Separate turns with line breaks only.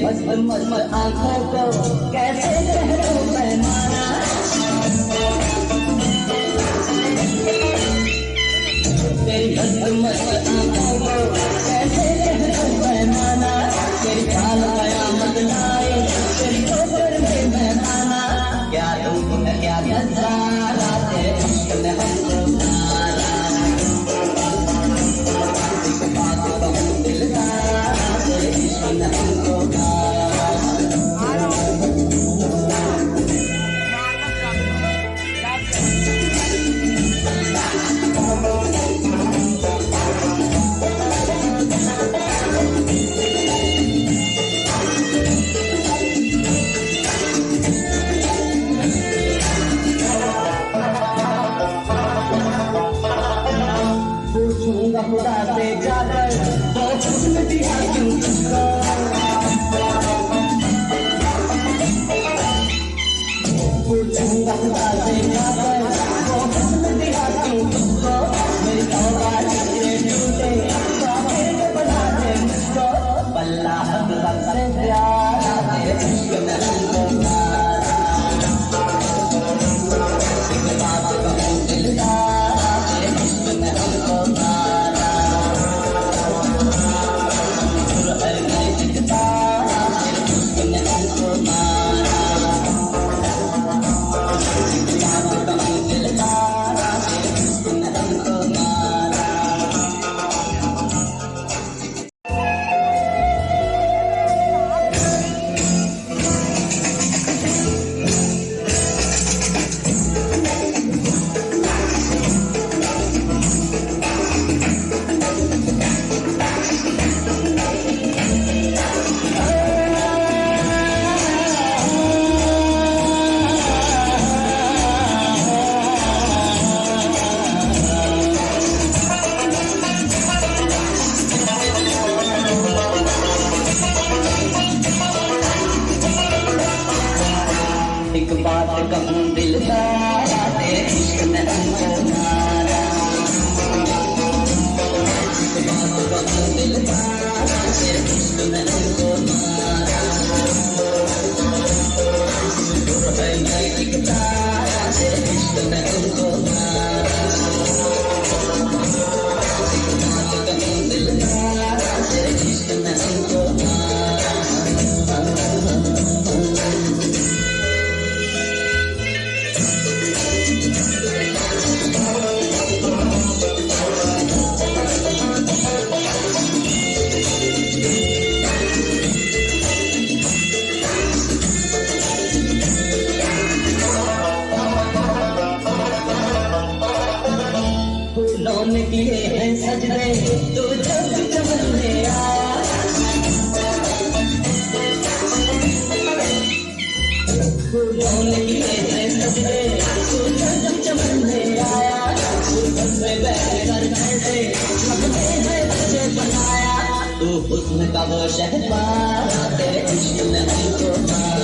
मस्त मस्त आंखों को कैसे कह दूं मैं माना, तेरी मस्त मस्त आंखों को कैसे कह दूं मैं माना, तेरी चाल कयामत लाए तेरी ठोकर में मैं माना, क्या तुम क्या नजारा तेरे इश्क में हमको मारा, एक बात कहूं दिलदारा तेरे इश्क में हमको पूछूंगा खुदा से जाकर तो हुस्न दिया क्यों तुझको, पूछूंगा खुदा से जाकर तो हुस्न दिया क्यों तुझको, मेरी तौबा से टूटे बातें बना दे मुझको, बल्ला हक से प्यारा तेरे इश्क में हमको मारा, एक बात कहूं दिलदारा तेरे इश्क में हमको मारा, है मैं एक तारा तेरे इश्क में हमको मारा, एक बात कहूं दिलदारा तेरे इश्क में हमको मारा। एक बात कहूं दिलदारा तेरे इश्क में हमको मारा, एक बात कहूं दिलदारा तेरे इश्क में हमको मारा, है मैं एक तारा तेरे इश्क में हमको मारा, एक बात कहूं दिलदारा तेरे इश्क में हमको मारा। फूलों ने किए हैं सजदे तू जब चमनने आया, फूलों ने किए हैं सजदे तू जब चमनने आया, फूलों में बैठकर कैसे अपने हैं तुझे बनाया, तू हुस्न का वो शहंशाह तेरे इश्क में हमको मारा।